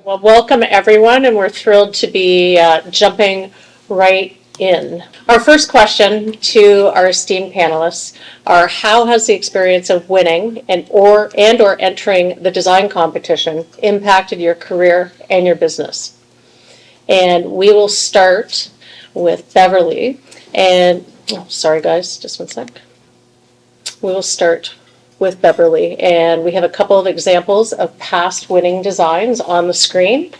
Well, welcome everyone, and we're thrilled to be jumping right in. Our first question to our esteemed panelists are: how has the experience of winning or entering the design competition impacted your career and your business? And we will start with Beverley. And sorry guys, just one sec. We will start with Beverley, and we have a couple of examples of past winning designs on the screen.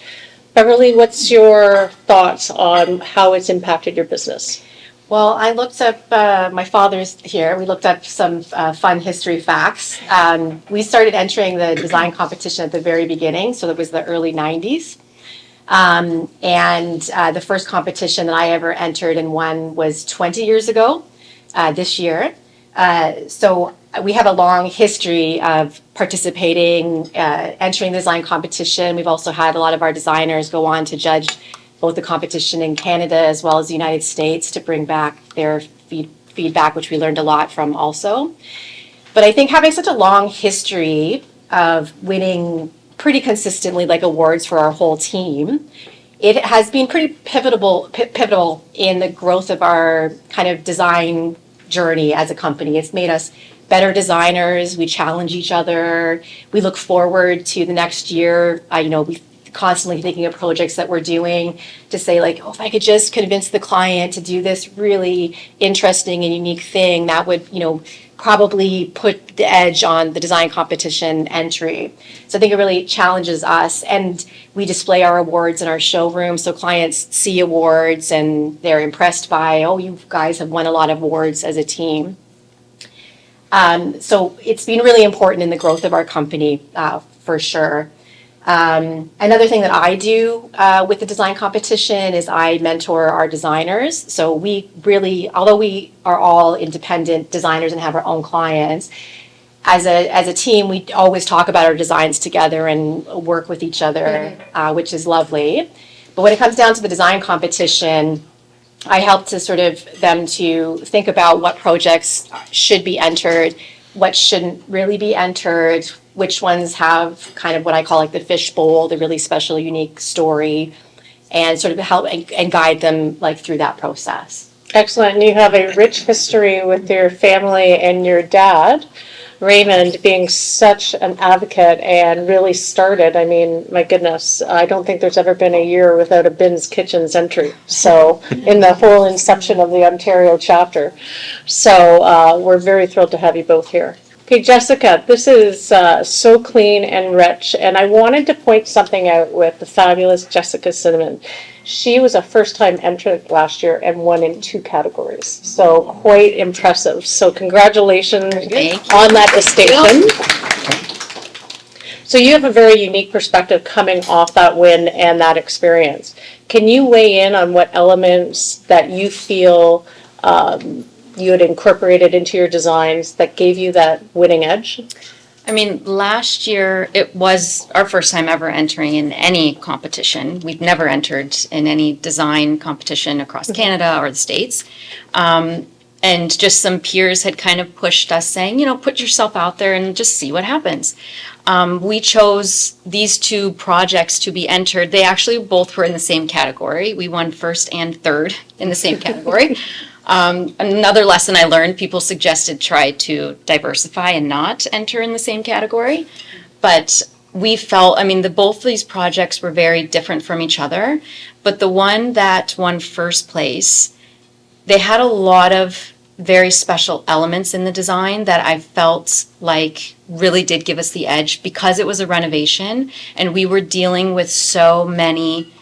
Beverley, what's your thoughts on how it's impacted your business? Well, I looked up, my father's here, we looked up some fun history facts. We started entering the design competition at the very beginning, so it was the early 90s. The first competition that I ever entered and won was 20 years ago, this year. So we have a long history of participating, entering the design competition. We've also had a lot of our designers go on to judge both the competition in Canada as well as the United States to bring back their feedback, which we learned a lot from also. But I think having such a long history of winning pretty consistently, like awards for our whole team, it has been pretty pivotal in the growth of our kind of design journey as a company. It's made us better designers. We challenge each other. We look forward to the next year. We constantly thinking of projects that we're doing to say, like, oh, if I could just convince the client to do this really interesting and unique thing, that would, probably put the edge on the design competition entry. So I think it really challenges us, and we display our awards in our showroom so clients see awards and they're impressed by, oh, you guys have won a lot of awards as a team. So it's been really important in the growth of our company, for sure. Another thing that I do with the design competition is I mentor our designers. So we really, although we are all independent designers and have our own clients, as a team, we always talk about our designs together and work with each other, which is lovely. But when it comes down to the design competition, I help to sort of them to think about what projects should be entered, what shouldn't really be entered, which ones have kind of what I call like the fishbowl, the really special, unique story, and sort of help and guide them like through that process. Excellent. And you have a rich history with your family and your dad, Raymond, being such an advocate and really started. I mean, my goodness, I don't think there's ever been a year without a Binns Kitchens entry. So in the whole inception of the Ontario chapter. So we're very thrilled to have you both here. Okay, Jessica, this is so clean and rich, and I wanted to point something out with the fabulous Jessica Cinnamon. She was a first-time entrant last year and won in 2 categories, so quite impressive. So congratulations on that distinction. So you have a very unique perspective coming off that win and that experience. Can you weigh in on what elements that you feel you had incorporated into your designs that gave you that winning edge? I mean, last year it was our first time ever entering in any competition. We'd never entered in any design competition across Canada or the States. And just some peers had kind of pushed us saying, put yourself out there and just see what happens. We chose these 2 projects to be entered. They actually both were in the same category. We won first and third in the same category. Another lesson I learned, people suggested try to diversify and not enter in the same category. But we felt, both of these projects were very different from each other. But the one that won first place, they had a lot of very special elements in the design that I felt like really did give us the edge because it was a renovation and we were dealing with so many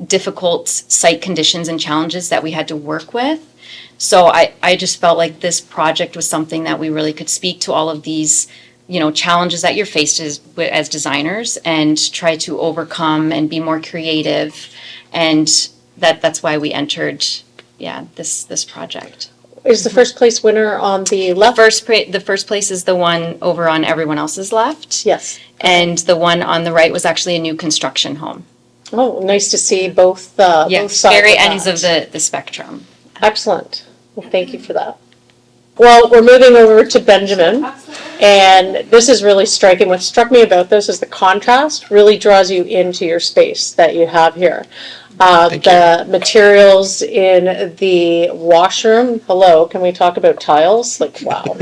difficult site conditions and challenges that we had to work with. So I just felt like this project was something that we really could speak to all of these, challenges that you're faced as designers and try to overcome and be more creative. And that's why we entered, this project. Is the first place winner on the left? The first place is the one over on everyone else's left. Yes. And the one on the right was actually a new construction home. Oh, nice to see both both sides. Very ends of the spectrum. Excellent. Well, thank you for that. Well, we're moving over to Benjamin. Absolutely. And this is really striking. What struck me about this is the contrast really draws you into your space that you have here. The materials in the washroom, hello, can we talk about tiles? Like, wow,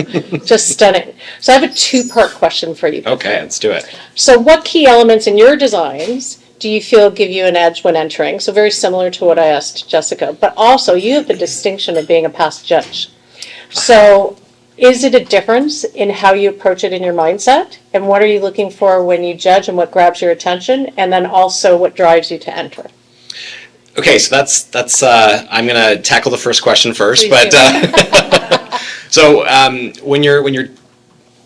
just stunning. So I have a two-part question for you. Okay, let's do it. So what key elements in your designs do you feel give you an edge when entering? So very similar to what I asked Jessica, but also you have the distinction of being a past judge. So is it a difference in how you approach it in your mindset? And what are you looking for when you judge and what grabs your attention? And then also what drives you to enter? Okay, so that's I'm gonna tackle the first question first, Please but so when you're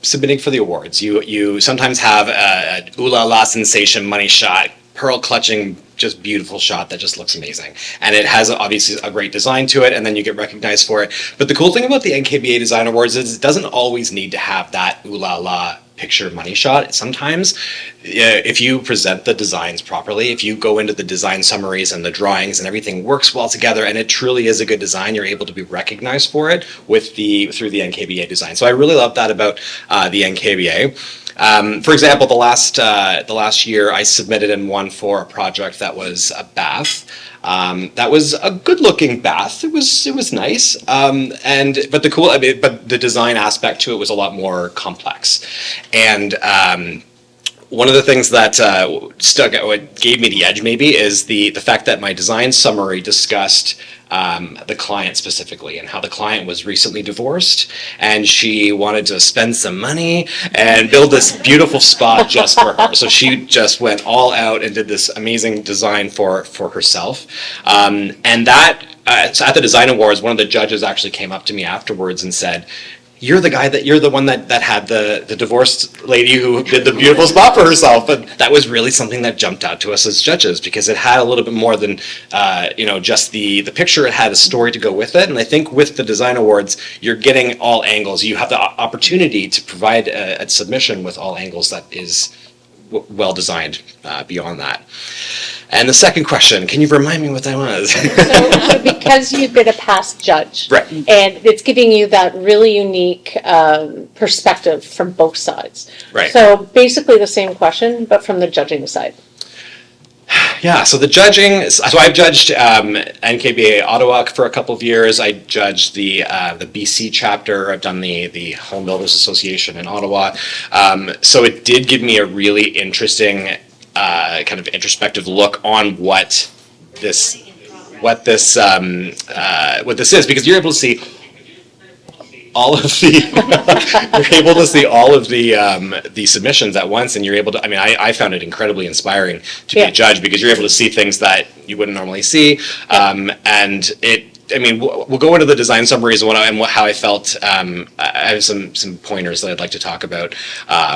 submitting for the awards, you sometimes have a ooh la la sensation money shot, pearl clutching, just beautiful shot that just looks amazing, and it has obviously a great design to it, and then you get recognized for it. But the cool thing about the NKBA Design Awards is it doesn't always need to have that ooh la la picture money shot. Sometimes if you present the designs properly, if you go into the design summaries and the drawings and everything works well together and it truly is a good design, you're able to be recognized for it through the NKBA design. So I really love that about the NKBA. For example, the last year I submitted and won for a project that was a bath. That was a good-looking bath. It was nice, but the design aspect to it was a lot more complex. And one of the things that what gave me the edge maybe is the fact that my design summary discussed the client specifically and how the client was recently divorced and she wanted to spend some money and build this beautiful spa just for her. So she just went all out and did this amazing design for herself. And that so at the Design Awards, one of the judges actually came up to me afterwards and said, you're the one that had the divorced lady who did the beautiful spa for herself. And that was really something that jumped out to us as judges because it had a little bit more than just the picture. It had a story to go with it. And I think with the Design Awards, you're getting all angles. You have the opportunity to provide a submission with all angles that is well designed beyond that. And the second question, can you remind me what that was? So because you've been a past judge, Right. And it's giving you that really unique perspective from both sides. Right. So basically the same question, but from the judging side. Yeah, so the judging, so I've judged NKBA Ottawa for a couple of years. I judged the BC chapter. I've done the Home Builders Association in Ottawa. So it did give me a really interesting kind of introspective look on what this is, because you're able to see all of the submissions at once, and you're able to, I found it incredibly inspiring to be a judge because you're able to see things that you wouldn't normally see. And we'll go into the design summaries and how I felt. I have some pointers that I'd like to talk about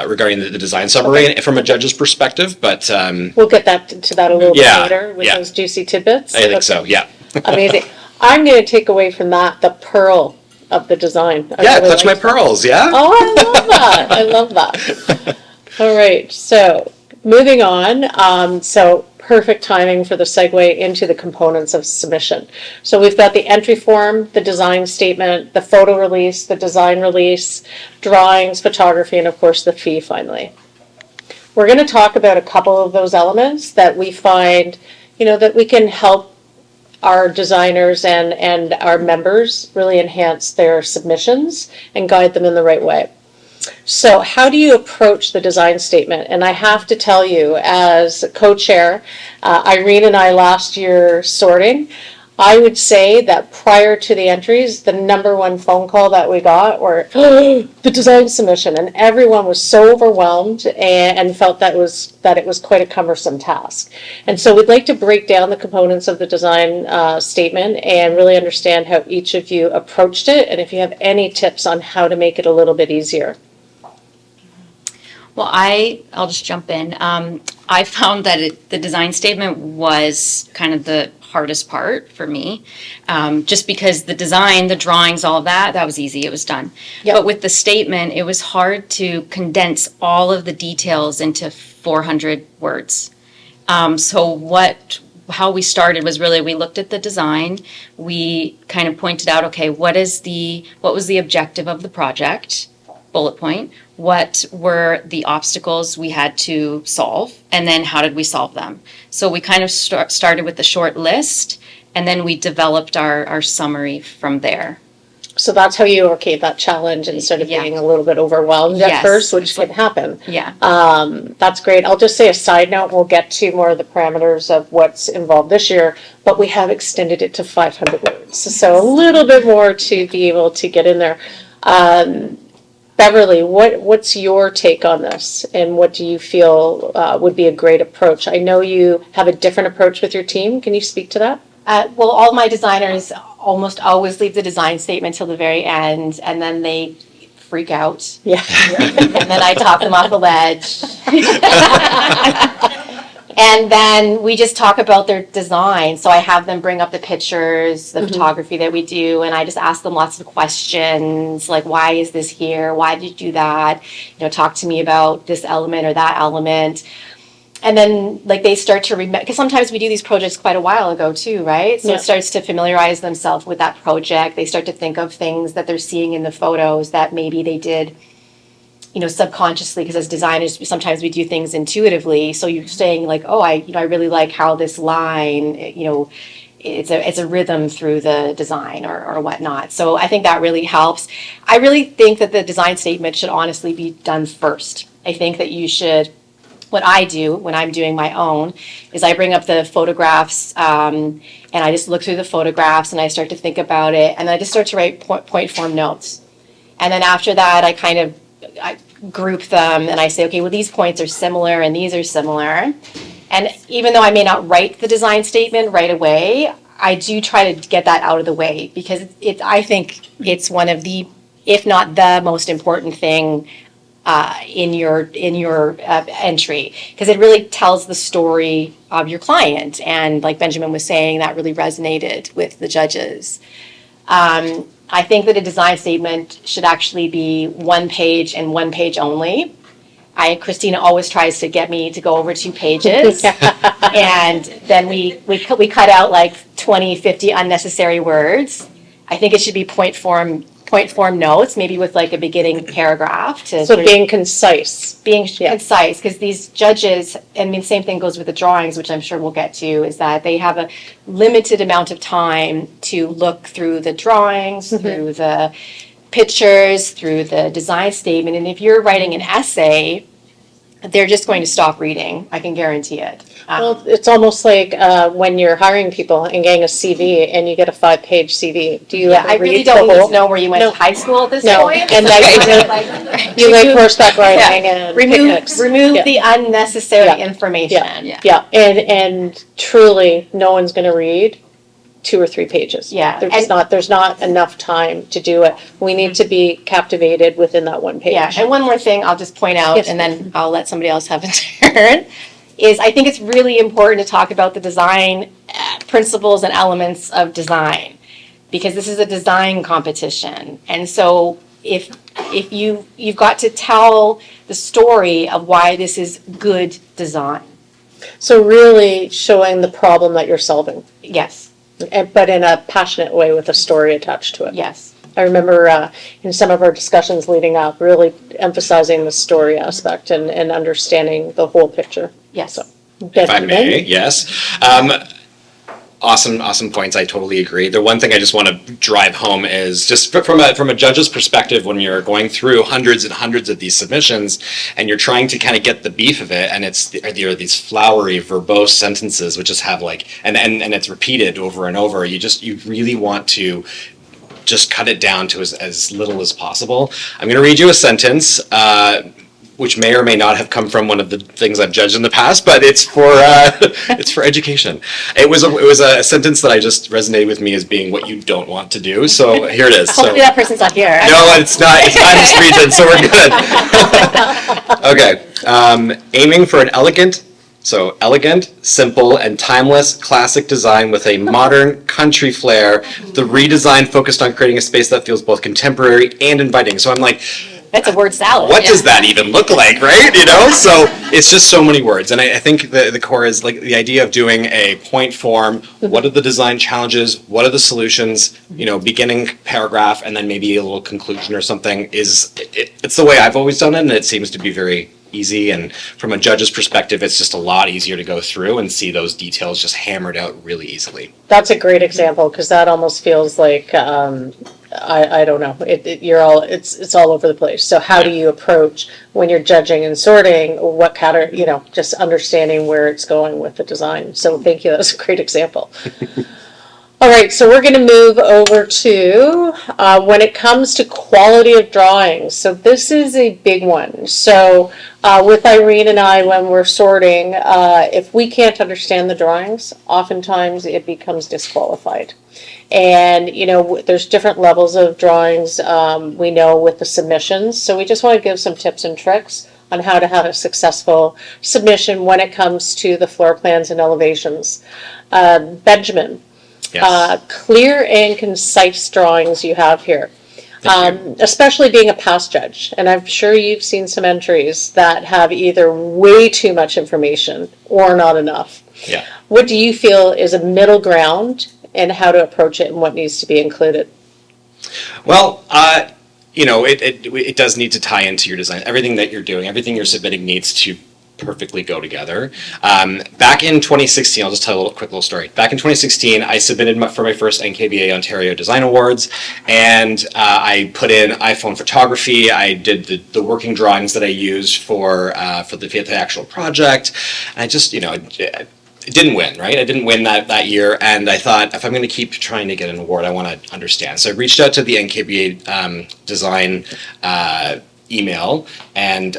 regarding the design summary from a judge's perspective, but we'll get to that a little bit later with those juicy tidbits. I think so, yeah. Amazing. I'm going to take away from that the pearl of the design. Touch my pearls, yeah? Oh, I love that. I love that. All right, so moving on. So perfect timing for the segue into the components of submission. So we've got the entry form, the design statement, the photo release, the design release, drawings, photography, and of course the fee finally. We're going to talk about a couple of those elements that we find, that we can help our designers and our members really enhance their submissions and guide them in the right way. So how do you approach the design statement? And I have to tell you, as co-chair, Irene and I last year sorting, I would say that prior to the entries, the number one phone call that we got were the design submission, and everyone was so overwhelmed and felt that it was quite a cumbersome task. And so we'd like to break down the components of the design statement and really understand how each of you approached it, and if you have any tips on how to make it a little bit easier. Well, I'll just jump in. I found that the design statement was kind of the hardest part for me, just because the design, the drawings, all of that was easy. It was done. Yep. But with the statement, it was hard to condense all of the details into 400 words. How we started was really, we looked at the design, we kind of pointed out, okay, what was the objective of the project? bullet point, what were the obstacles we had to solve, and then how did we solve them? So we kind of started with the short list, and then we developed our summary from there. So that's how you overcame that challenge instead of Yeah. being a little bit overwhelmed at Yes. first, which can happen. Yeah. That's great. I'll just say a side note, we'll get to more of the parameters of what's involved this year, but we have extended it to 500 words. So a little bit more to be able to get in there. Beverley, what's your take on this, and what do you feel would be a great approach? I know you have a different approach with your team. Can you speak to that? Well, all my designers almost always leave the design statement till the very end, and then they freak out. Yeah. And then I talk them off the ledge. And then we just talk about their design. So I have them bring up the pictures, the photography that we do, and I just ask them lots of questions, like, why is this here? Why did you do that? Talk to me about this element or that element. And then, like, they start to remember, because sometimes we do these projects quite a while ago too, right? So Yeah. it starts to familiarize themselves with that project. They start to think of things that they're seeing in the photos that maybe they did, subconsciously, because as designers, sometimes we do things intuitively. So you're saying, like, oh, I really like how this line, it's a rhythm through the design or whatnot. So I think that really helps. I really think that the design statement should honestly be done first. I think that you should. What I do when I'm doing my own is I bring up the photographs and I just look through the photographs and I start to think about it, and I just start to write point form notes. And then after that, I group them and I say, okay, well, these points are similar and these are similar. And even though I may not write the design statement right away, I do try to get that out of the way, because I think it's one of the, if not the most important thing in your entry, because it really tells the story of your client. And like Benjamin was saying, that really resonated with the judges. I think that a design statement should actually be one page and one page only. Christina always tries to get me to go over 2 pages. And then we cut out like 20, 50 unnecessary words. I think it should be point form notes, maybe with like a beginning paragraph to So being concise. concise, because these judges, I mean, same thing goes with the drawings, which I'm sure we'll get to, is that they have a limited amount of time to look through the drawings, through the pictures, through the design statement. And if you're writing an essay, they're just going to stop reading. I can guarantee it. Well, it's almost like when you're hiring people and getting a CV and you get a 5-page CV. Do you Yeah, ever I really read don't the need whole? to know where you went No. to high school at this No, point. and then you like horseback riding and picnics. Remove Yeah. the unnecessary Yeah. information. Yeah, and truly, no one's going to read 2 or 3 pages. Yeah, There's not enough time to do it. We need to be captivated within that 1 page. Yeah, and one more thing I'll just point out, Yes. and then I'll let somebody else have a turn, is I think it's really important to talk about the design principles and elements of design, because this is a design competition. And so if you've got to tell the story of why this is good design. So really showing the problem that you're solving, Yes, but in a passionate way with a story attached to it. yes. I remember in some of our discussions leading up, really emphasizing the story aspect and understanding the whole picture. Yes. So, If I may, yes. Awesome points. I totally agree. The one thing I just want to drive home is just from a judge's perspective, when you're going through hundreds and hundreds of these submissions and you're trying to kind of get the beef of it, and there are these flowery, verbose sentences which just have like, and it's repeated over and over. You really want to just cut it down to as little as possible. I'm going to read you a sentence, which may or may not have come from one of the things I've judged in the past, but it's for education. It was a sentence that I just resonated with me as being what you don't want to do. So here it is. Hopefully that person's not here. No, it's not. It's not this region, so we're good. Okay. Aiming for an elegant, simple, and timeless classic design with a modern country flair. The redesign focused on creating a space that feels both contemporary and inviting. So I'm like, That's a word salad. what yeah. does that even look like, right? You know, so it's just so many words. And I think the core is like the idea of doing a point form. What are the design challenges? What are the solutions? You know, beginning paragraph and then maybe a little conclusion or something it's the way I've always done it, and it seems to be very easy. And from a judge's perspective, it's just a lot easier to go through and see those details just hammered out really easily. That's a great example, because that almost feels like, I don't know, it's all over the place. So how do you approach when you're judging and sorting, what category, you know, just understanding where it's going with the design. So thank you, that was a great example. All right, so we're going to move over to when it comes to quality of drawings. So this is a big one. So with Irene and I, when we're sorting, if we can't understand the drawings, oftentimes it becomes disqualified. And, you know, there's different levels of drawings we know with the submissions. So we just want to give some tips and tricks on how to have a successful submission when it comes to the floor plans and elevations. Benjamin. Yes. Clear and concise drawings you have here, Thank you. especially being a past judge. And I'm sure you've seen some entries that have either way too much information or not enough. Yeah. What do you feel is a middle ground and how to approach it and what needs to be included? Well, you know, it does need to tie into your design. Everything that you're doing, everything you're submitting needs to perfectly go together. Back in 2016, I'll just tell a quick little story. Back in 2016, I submitted for my first NKBA Ontario Design Awards, and I put in iPhone photography. I did the working drawings that I used for the actual project. And I just, you know, it didn't win, right? I didn't win that year, and I thought, if I'm going to keep trying to get an award, I want to understand. So I reached out to the NKBA Design email, and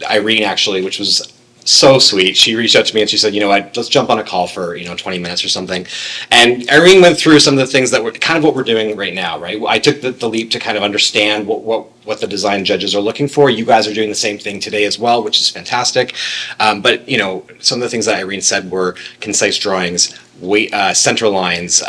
Irene actually, which was so sweet, she reached out to me and she said, you know what, let's jump on a call for 20 minutes or something. And Irene went through some of the things that were kind of what we're doing right now, right? I took the leap to kind of understand what the design judges are looking for. You guys are doing the same thing today as well, which is fantastic. But you know, some of the things that Irene said were concise drawings, center lines,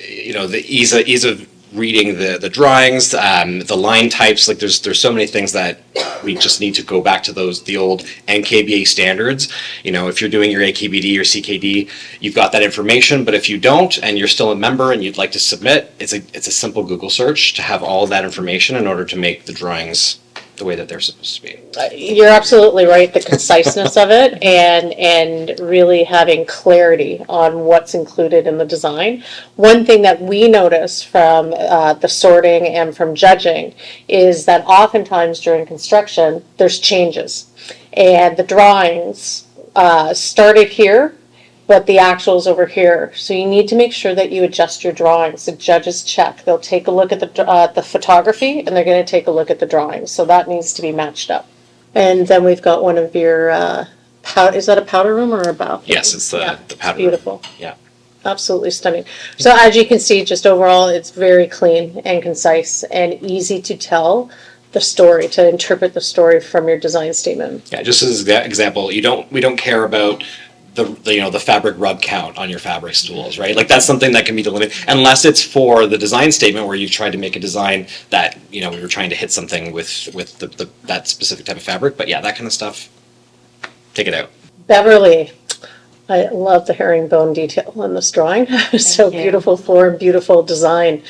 you know, the ease of reading the drawings, the line types. Like there's so many things that we just need to go back to the old NKBA standards. You know, if you're doing your AKBD or CKD, you've got that information. But if you don't, and you're still a member and you'd like to submit, it's a simple Google search to have all of that information in order to make the drawings the way that they're supposed to be. You're absolutely right, the conciseness of it and really having clarity on what's included in the design. One thing that we notice from the sorting and from judging is that oftentimes during construction, there's changes. And the drawings started here, but the actual's over here. So you need to make sure that you adjust your drawings. The judges check. They'll take a look at the photography, and they're going to take a look at the drawings. So that needs to be matched up. And then we've got one of your, is that a powder room or a bath room? Yes, it's the powder room. Beautiful. Yeah. Absolutely stunning. So as you can see, just overall, it's very clean and concise and easy to tell the story, to interpret the story from your design statement. Yeah, just as an example, we don't care about the fabric rub count on your fabric stools, right? Like that's something that can be delimited, unless it's for the design statement where you've tried to make a design that, you know, we were trying to hit something with that specific type of fabric. But yeah, that kind of stuff, take it out. Beverley, I love the herringbone detail on this drawing. So beautiful floor and beautiful design.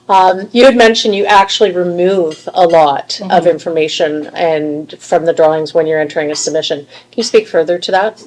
You had mentioned you actually remove a lot of information and from the drawings when you're entering a submission. Can you speak further to that?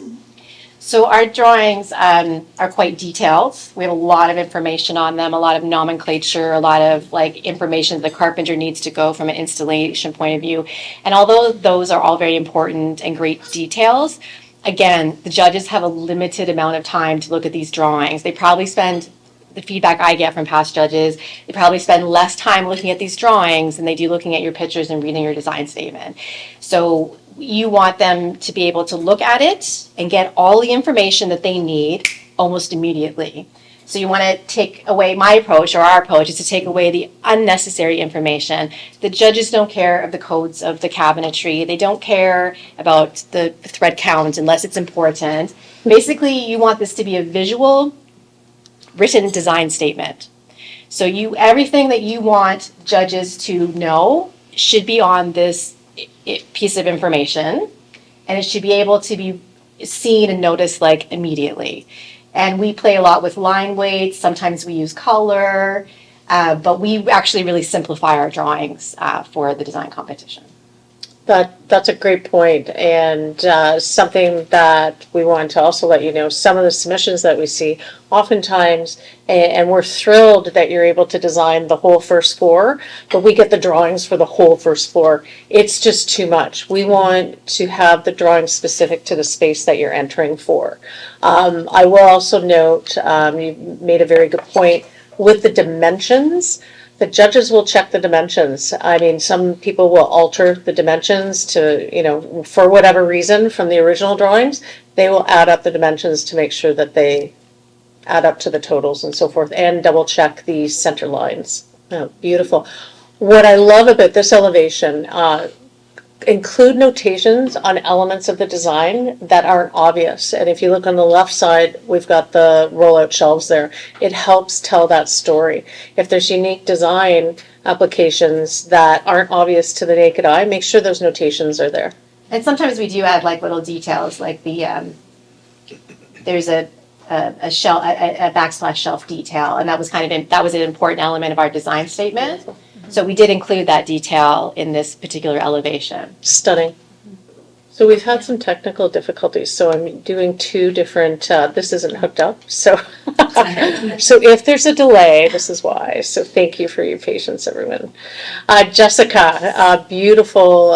So our drawings are quite detailed. We have a lot of information on them, a lot of nomenclature, a lot of like information the carpenter needs to go from an installation point of view. And although those are all very important and great details, again, the judges have a limited amount of time to look at these drawings. They probably spend, the feedback I get from past judges, they probably spend less time looking at these drawings than they do looking at your pictures and reading your design statement. So you want them to be able to look at it and get all the information that they need almost immediately. So you want to take away, my approach or our approach is to take away the unnecessary information. The judges don't care of the codes of the cabinetry. They don't care about the thread count unless it's important. Basically, you want this to be a visual, written design statement. So everything that you want judges to know should be on this piece of information, and it should be able to be seen and noticed like immediately. And we play a lot with line weights. Sometimes we use color, but we actually really simplify our drawings for the design competition. That's a great point, and something that we want to also let you know, some of the submissions that we see, oftentimes, and we're thrilled that you're able to design the whole first floor, but we get the drawings for the whole first floor. It's just too much. We want to have the drawings specific to the space that you're entering for. I will also note, you made a very good point, with the dimensions, the judges will check the dimensions. I mean, some people will alter the dimensions to, for whatever reason from the original drawings. They will add up the dimensions to make sure that they add up to the totals and so forth, and double check the center lines. Oh, beautiful. What I love about this elevation, include notations on elements of the design that aren't obvious. And if you look on the left side, we've got the rollout shelves there. It helps tell that story. If there's unique design applications that aren't obvious to the naked eye, make sure those notations are there. And sometimes we do add like little details, like there's a shelf, a backslash shelf detail, and that was that was an important element of our design statement. So we did include that detail in this particular elevation. Stunning. So we've had some technical difficulties, so I'm doing two different, this isn't hooked up, so so if there's a delay, this is why. So thank you for your patience, everyone. Jessica, beautiful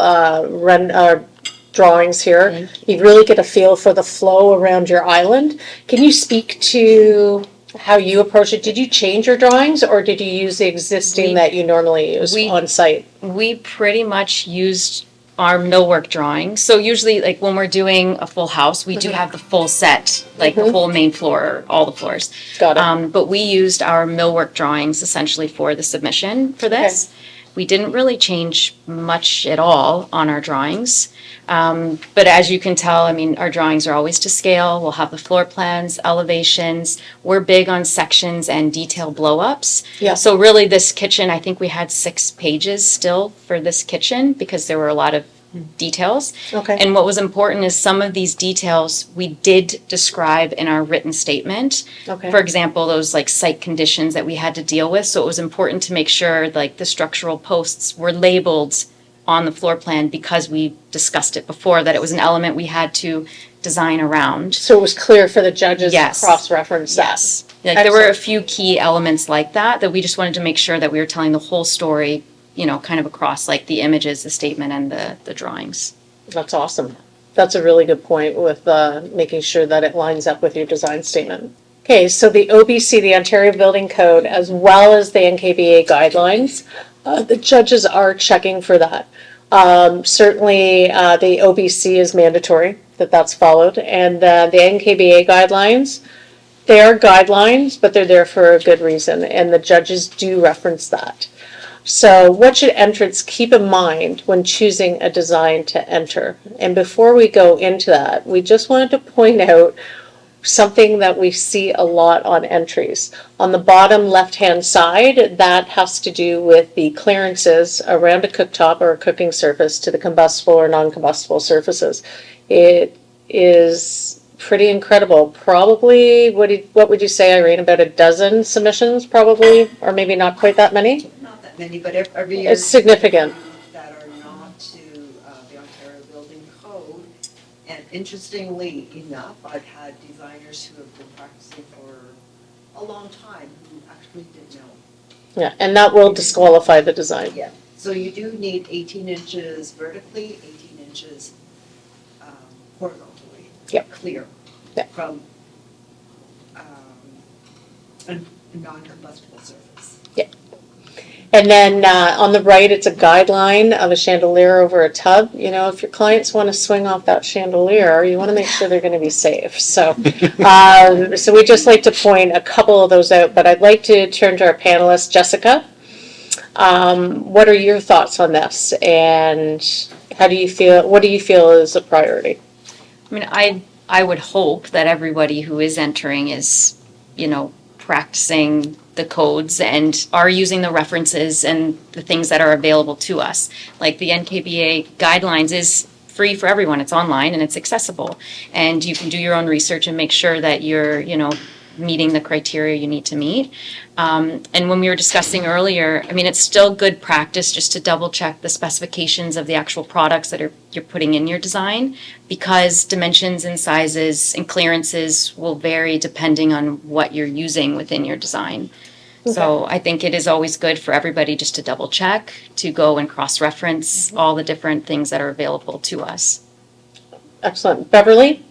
drawings here. You really get a feel for the flow around your island. Can you speak to how you approach it? Did you change your drawings, or did you use the existing that you normally use on site? We pretty much used our millwork drawings. So usually, like when we're doing a full house, we do have the full set, like the whole main floor, all the floors. Got it. But we used our millwork drawings essentially for the submission for this. Okay. We didn't really change much at all on our drawings. But as you can tell, I mean, our drawings are always to scale. We'll have the floor plans, elevations. We're big on sections and detail blow-ups. Yeah. So really this kitchen, I think we had 6 pages still for this kitchen because there were a lot of details. Okay. And what was important is some of these details we did describe in our written statement. Okay. For example, those like site conditions that we had to deal with. So it was important to make sure like the structural posts were labeled on the floor plan because we discussed it before, that it was an element we had to design around. So it was clear for the judges Yes. to cross-reference that. Yes. Like there were a few key elements like that we just wanted to make sure that we were telling the whole story, kind of across like the images, the statement, and the drawings. That's awesome. That's a really good point with making sure that it lines up with your design statement. Okay, so the OBC, the Ontario Building Code, as well as the NKBA guidelines, the judges are checking for that. Certainly, the OBC is mandatory, that's followed, and the NKBA guidelines, they are guidelines, but they're there for a good reason, and the judges do reference that. So what should entrants keep in mind when choosing a design to enter? And before we go into that, we just wanted to point out something that we see a lot on entries. On the bottom left-hand side, that has to do with the clearances around a cooktop or a cooking surface to the combustible or non-combustible surfaces. It is pretty incredible. Probably, what would you say, Irene, about a dozen submissions probably, or maybe not quite that many? Not that many, but every year. It's significant. That are not to the Ontario Building Code. And interestingly enough, I've had designers who have been practicing for a long time who actually didn't know. Yeah, and that will disqualify the design. Yeah. So you do need 18 inches vertically, 18 inches horizontally. Yep. Clear. Yep. From a non-combustible surface. And then on the right, it's a guideline of a chandelier over a tub. If your clients want to swing off that chandelier, you want to make sure they're going to be safe. So, so we just like to point a couple of those out. But I'd like to turn to our panelist, Jessica. What are your thoughts on this, and how do you feel? What do you feel is a priority? I mean, I would hope that everybody who is entering is, practicing the codes and are using the references and the things that are available to us. Like the NKBA guidelines is free for everyone. It's online and it's accessible. And you can do your own research and make sure that you're, meeting the criteria you need to meet. And when we were discussing earlier, I mean, it's still good practice just to double check the specifications of the actual products that you're putting in your design, because dimensions and sizes and clearances will vary depending on what you're using within your design. So I think it is always good for everybody just to double check, to go and cross-reference all the different things that are available to us. Excellent. Beverly,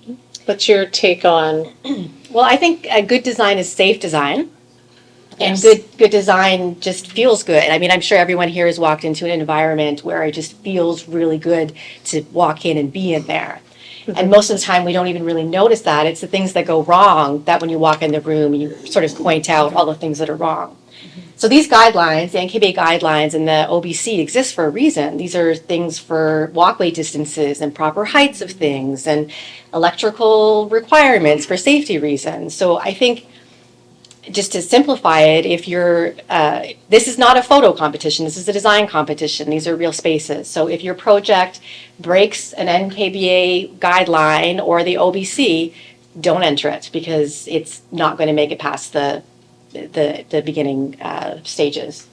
what's your take on? Well, I think a good design is safe design. And Yes. good design just feels good. I mean, I'm sure everyone here has walked into an environment where it just feels really good to walk in and be in there. And most of the time, we don't even really notice that. It's the things that go wrong that when you walk in the room, you sort of point out all the things that are wrong. So these guidelines, the NKBA guidelines and the OBC exist for a reason. These are things for walkway distances and proper heights of things and electrical requirements for safety reasons. So I think, just to simplify it, if you're, this is not a photo competition, this is a design competition. These are real spaces. So if your project breaks an NKBA guideline or the OBC, don't enter it, because it's not going to make it past the beginning stages.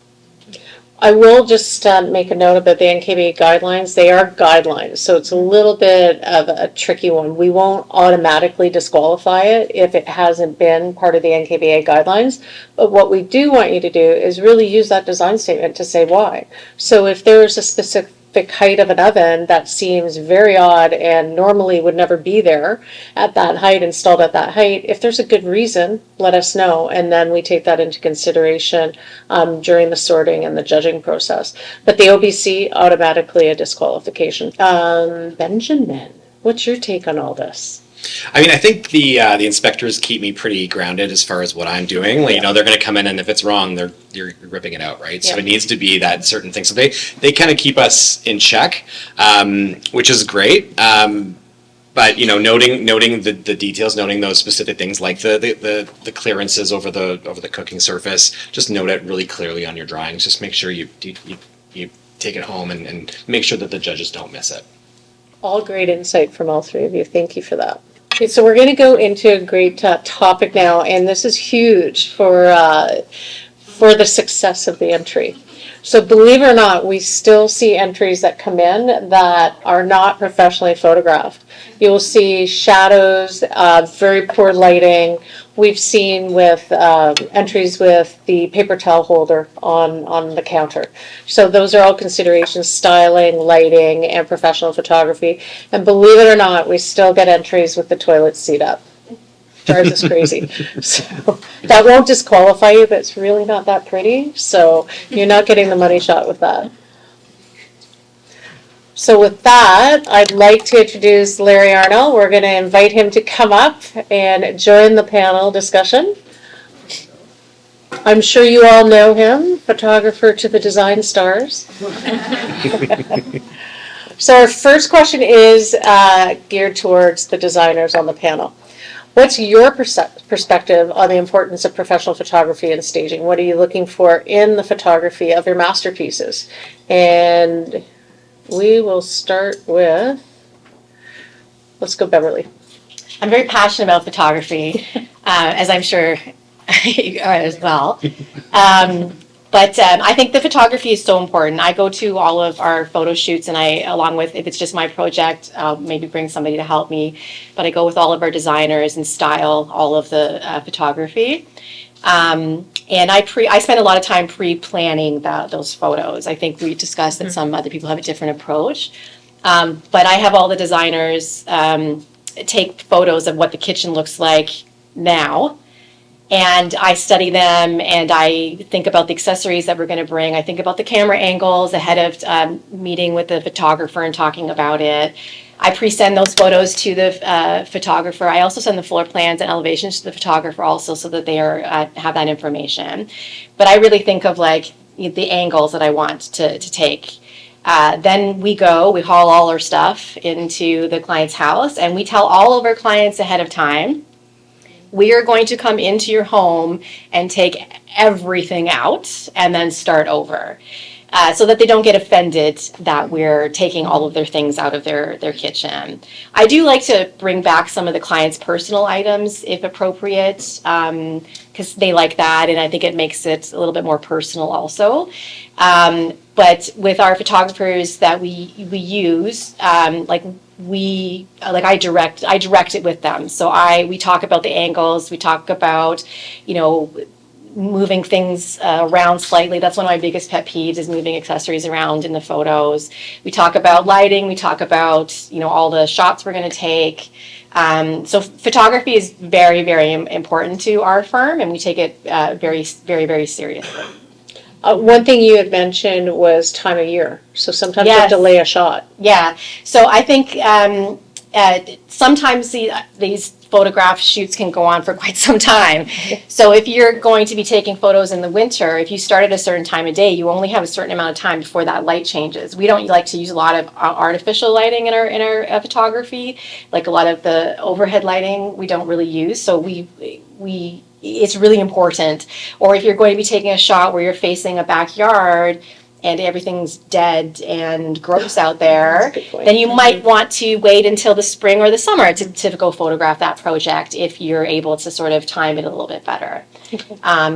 I will just make a note about the NKBA guidelines. They are guidelines, so it's a little bit of a tricky one. We won't automatically disqualify it if it hasn't been part of the NKBA guidelines. But what we do want you to do is really use that design statement to say why. So if there's a specific height of an oven that seems very odd and normally would never be there at that height, installed at that height, if there's a good reason, let us know, and then we take that into consideration during the sorting and the judging process. But the OBC, automatically a disqualification. Benjamin, what's your take on all this? I mean, I think the inspectors keep me pretty grounded as far as what I'm doing. Like, they're going to come in, and if it's wrong, you're ripping it out, right? So it needs to be that certain thing. So they kind of keep us in check, which is great. But noting the details, noting those specific things like the clearances over the cooking surface, just note it really clearly on your drawings. Just make sure you take it home and make sure that the judges don't miss it. All great insight from all three of you. Thank you for that. Okay, so we're going to go into a great topic now, and this is huge for the success of the entry. So believe it or not, we still see entries that come in that are not professionally photographed. You will see shadows, very poor lighting. We've seen with entries with the paper towel holder on the counter. So those are all considerations: styling, lighting, and professional photography. And believe it or not, we still get entries with the toilet seat up. Drives us crazy. So that won't disqualify you, but it's really not that pretty. So you're not getting the money shot with that. So with that, I'd like to introduce Larry Arnal. We're going to invite him to come up and join the panel discussion. I'm sure you all know him, photographer to the design stars. So our first question is geared towards the designers on the panel. What's your perspective on the importance of professional photography and staging? What are you looking for in the photography of your masterpieces? And we will start with, let's go Beverly. I'm very passionate about photography, as I'm sure you are as well. But I think the photography is so important. I go to all of our photo shoots, and along with, if it's just my project, I'll maybe bring somebody to help me. But I go with all of our designers and style all of the photography. And I spend a lot of time pre-planning those photos. I think we discussed that some other people have a different approach. But I have all the designers take photos of what the kitchen looks like now. And I study them, and I think about the accessories that we're going to bring. I think about the camera angles ahead of meeting with the photographer and talking about it. I pre-send those photos to the photographer. I also send the floor plans and elevations to the photographer also, so that they have that information. But I really think of like the angles that I want to take. Then we haul all our stuff into the client's house, and we tell all of our clients ahead of time we are going to come into your home and take everything out and then start over. So that they don't get offended that we're taking all of their things out of their kitchen. I do like to bring back some of the client's personal items if appropriate, because they like that, and I think it makes it a little bit more personal also. But with our photographers that we use, I direct it with them. So we talk about the angles, we talk about, moving things around slightly. That's one of my biggest pet peeves, is moving accessories around in the photos. We talk about lighting. We talk about, all the shots we're going to take. So photography is very, very important to our firm, and we take it very, very, very seriously. One thing you had mentioned was time of year. So sometimes you have to Yes. delay a shot. Yeah. So I think sometimes these photograph shoots can go on for quite some time. So if you're going to be taking photos in the winter, if you start at a certain time of day, you only have a certain amount of time before that light changes. We don't like to use a lot of artificial lighting in our photography, like a lot of the overhead lighting we don't really use. So it's really important. Or if you're going to be taking a shot where you're facing a backyard and everything's dead and gross out there, then you might want to wait until the spring or the summer to go photograph that project if you're able to sort of time it a little bit better.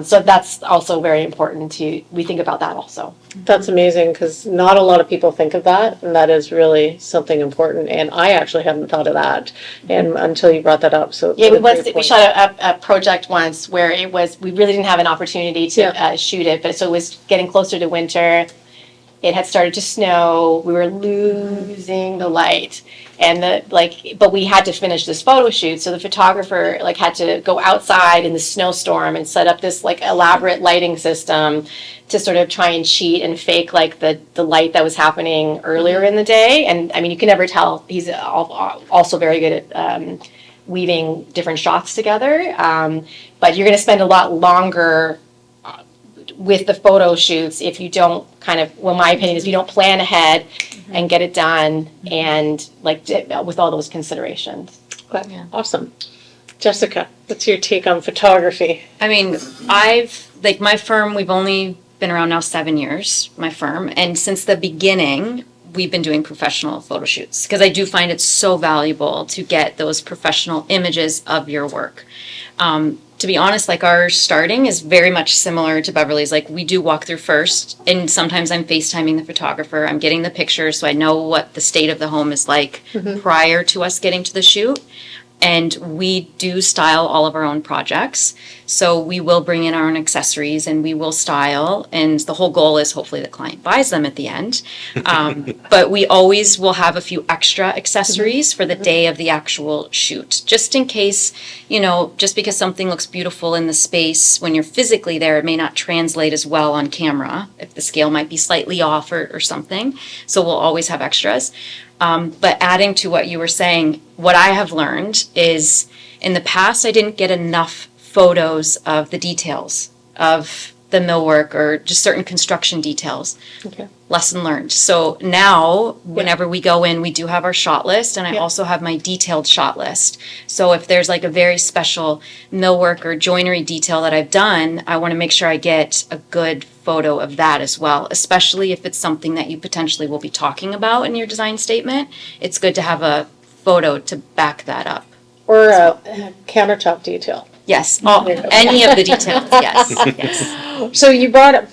So that's also very important we think about that also. That's amazing, because not a lot of people think of that, and that is really something important. And I actually hadn't thought of that, and until you brought that up. So Yeah, we shot a project once where we really didn't have an opportunity to shoot it, but so it was getting closer to winter. It had started to snow. We were losing the light, and but we had to finish this photo shoot. So the photographer had to go outside in the snowstorm and set up this elaborate lighting system to sort of try and cheat and fake the light that was happening earlier in the day. And I mean, you can never tell. He's also very good at weaving different shots together. But you're going to spend a lot longer with the photo shoots if you don't my opinion is, if you don't plan ahead and get it done, and with all those considerations. Okay. Yeah. Awesome. Jessica, what's your take on photography? I mean, my firm, we've only been around now 7 years, my firm, and since the beginning, we've been doing professional photo shoots, because I do find it so valuable to get those professional images of your work. To be honest, our starting is very much similar to Beverley's. We do walk through first, and sometimes I'm FaceTiming the photographer. I'm getting the pictures, so I know what the state of the home is like prior to us getting to the shoot. And we do style all of our own projects. So we will bring in our own accessories and we will style. And the whole goal is hopefully the client buys them at the end. But we always will have a few extra accessories for the day of the actual shoot. Just in case, just because something looks beautiful in the space, when you're physically there, it may not translate as well on camera, if the scale might be slightly off or something. So we'll always have extras. But adding to what you were saying, what I have learned is, in the past, I didn't get enough photos of the details of the millwork or just certain construction details. Okay. Lesson learned. So now, whenever we go in, we do have our shot list, and I also have my detailed shot list. So if there's a very special millwork or joinery detail that I've done, I want to make sure I get a good photo of that as well, especially if it's something that you potentially will be talking about in your design statement. It's good to have a photo to back that up. Or a countertop detail. Yes, any of the details, yes. So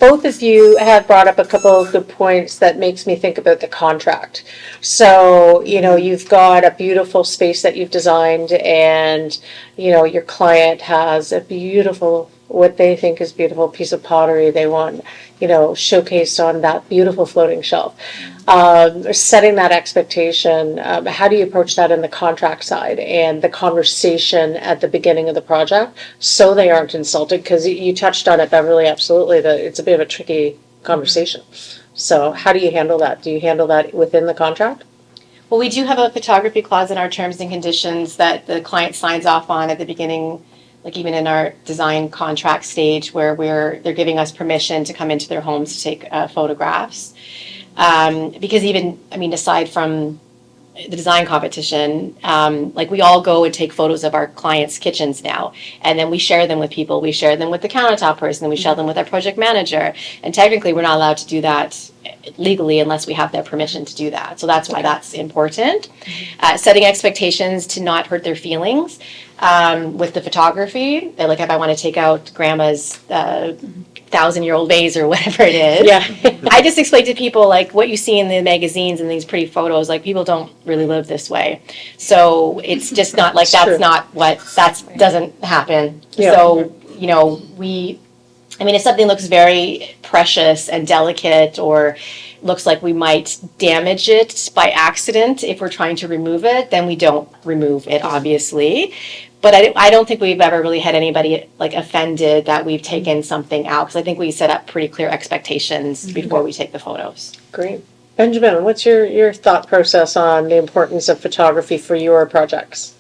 both of you have brought up a couple of good points that makes me think about the contract. So, you've got a beautiful space that you've designed, and, your client has a beautiful, what they think is beautiful piece of pottery they want, showcased on that beautiful floating shelf. Setting that expectation, how do you approach that in the contract side and the conversation at the beginning of the project so they aren't insulted? Because you touched on it, Beverley, absolutely, that it's a bit of a tricky conversation. So how do you handle that? Do you handle that within the contract? Well, we do have a photography clause in our terms and conditions that the client signs off on at the beginning, even in our design contract stage, where they're giving us permission to come into their homes to take photographs. Because aside from the design competition, like we all go and take photos of our clients' kitchens now, and then we share them with people. We share them with the countertop person, we share them with our project manager, and technically we're not allowed to do that legally unless we have their permission to do that. So that's why that's important. Setting expectations to not hurt their feelings with the photography. Like if I want to take out grandma's 1,000-year-old vase or whatever it is. Yeah. I just explain to people like what you see in the magazines and these pretty photos, like people don't really live this way. So it's just not like It's true. that's not what, that doesn't happen. Yeah. So, you know, if something looks very precious and delicate or looks like we might damage it by accident if we're trying to remove it, then we don't remove it, obviously. But I don't think we've ever really had anybody like offended that we've taken something out, because I think we set up pretty clear expectations before we take the photos. Great. Benjamin, what's your thought process on the importance of photography for your projects?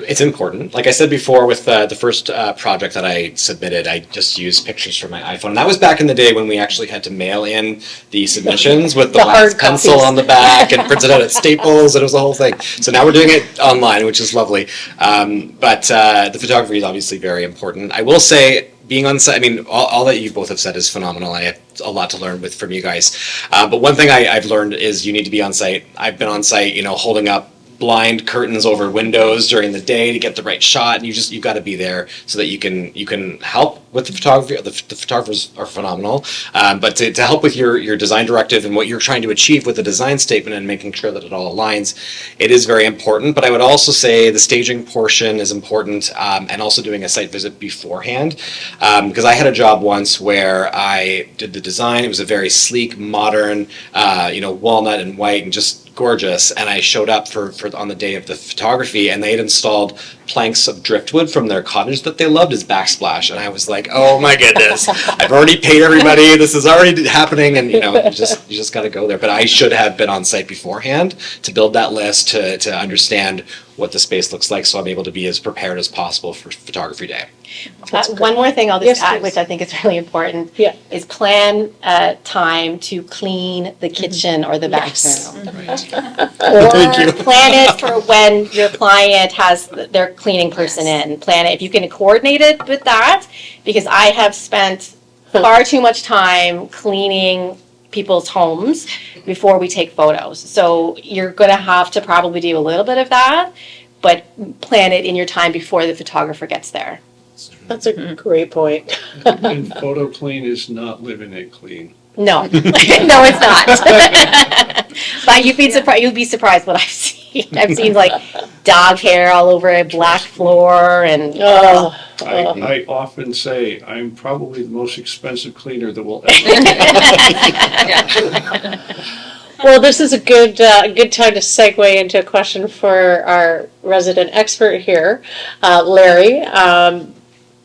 It's important. Like I said before, with the first project that I submitted, I just used pictures from my iPhone. And that was back in the day when we actually had to mail in the submissions with the The wax hard pencil copies. on the back and printed out at Staples, and it was the whole thing. So now we're doing it online, which is lovely. But the photography is obviously very important. I will say, being on site, I mean, all that you both have said is phenomenal. I have a lot to learn from you guys. But one thing I've learned is you need to be on site. I've been on site, holding up blind curtains over windows during the day to get the right shot, and you've got to be there so that you can help with the photography. The photographers are phenomenal, but to help with your design directive and what you're trying to achieve with the design statement and making sure that it all aligns, it is very important. But I would also say the staging portion is important, and also doing a site visit beforehand, because I had a job once where I did the design. It was a very sleek, modern, walnut and white and just gorgeous, and I showed up for on the day of the photography, and they had installed planks of driftwood from their cottage that they loved as backsplash, and I was like, oh my goodness, I've already paid everybody, this is already happening, and you just got to go there. But I should have been on site beforehand to build that list, to understand what the space looks like, so I'm able to be as prepared as possible for photography day. One more thing I'll Yes, just add, please. which I think is really important, Yeah. is plan time to clean the kitchen or the bathroom. Thank you. Or plan it for when your client has their cleaning person in. Plan it, if you can coordinate it with that, because I have spent far too much time cleaning people's homes before we take photos. So you're gonna have to probably do a little bit of that, but plan it in your time before the photographer gets there. That's a great point. And photo clean is not living it clean. No, no, it's not. But you'd be surprised what I've seen. I've seen like dog hair all over a black floor and. Oh, I often say I'm probably the most expensive cleaner that will ever. well, this is a good time to segue into a question for our resident expert here, Larry.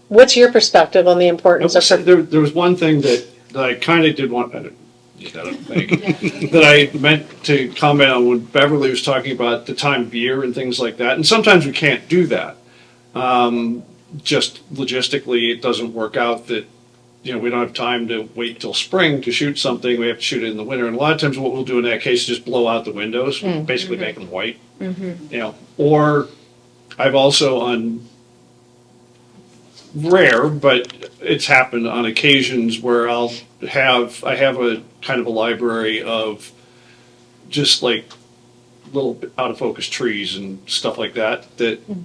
What's your perspective on the importance of? There was one thing that I kind of did want, I don't think, that I meant to comment on when Beverley was talking about the time of year and things like that. And sometimes we can't do that. Just logistically, it doesn't work out that, we don't have time to wait till spring to shoot something. We have to shoot it in the winter. And a lot of times what we'll do in that case is just blow out the windows, basically make them white. Or I've also on rare, but it's happened on occasions where I have a kind of a library of just like little out of focus trees and stuff like that,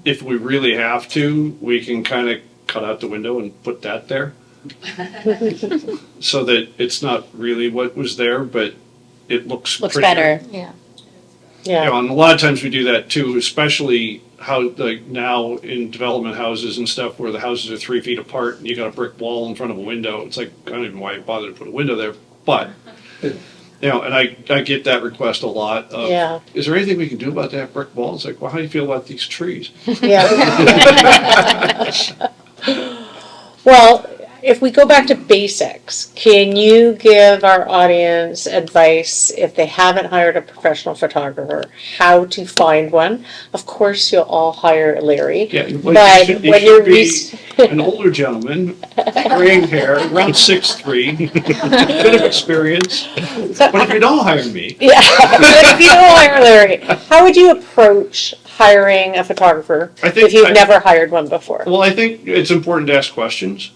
if we really have to, we can kind of cut out the window and put that there. So that it's not really what was there, but it looks prettier. better. Yeah. Yeah. And a lot of times we do that too, especially now in development houses and stuff where the houses are 3 feet apart and you got a brick wall in front of a window. It's like, I don't even know why you bother to put a window there, but and I get that request a lot of, Yeah. is there anything we can do about that brick wall? It's like, well, how do you feel about these trees? Yeah. Well, if we go back to basics, can you give our audience advice if they haven't hired a professional photographer, how to find one? Of course, you'll all hire Larry. Yeah, But you should when you're be an older gentleman, graying hair, around 6'3", bit of experience. But if you don't hire me, Yeah, but if you don't hire Larry, how would you approach hiring a photographer I think if you've I- never hired one before? well, I think it's important to ask questions.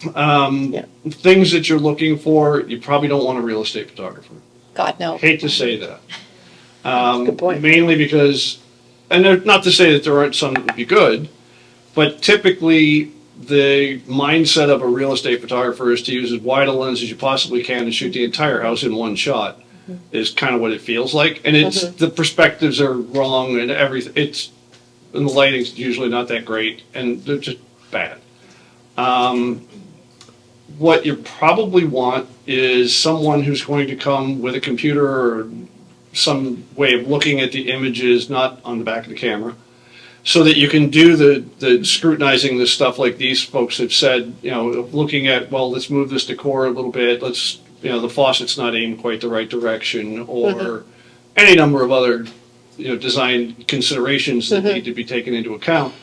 Yeah. Things that you're looking for, you probably don't want a real estate photographer. God, no. Hate to say that. Good point. Mainly because, and not to say that there aren't some that would be good, but typically the mindset of a real estate photographer is to use as wide a lens as you possibly can and shoot the entire house in one shot. Is kind of what it feels like, and it's the perspectives are wrong and everything. And the lighting's usually not that great, and they're just bad. What you probably want is someone who's going to come with a computer or some way of looking at the images, not on the back of the camera, so that you can do the scrutinizing the stuff like these folks have said, looking at, well, let's move this decor a little bit, the faucet's not aimed quite the right direction, or any number of other, design considerations that need to be taken into account.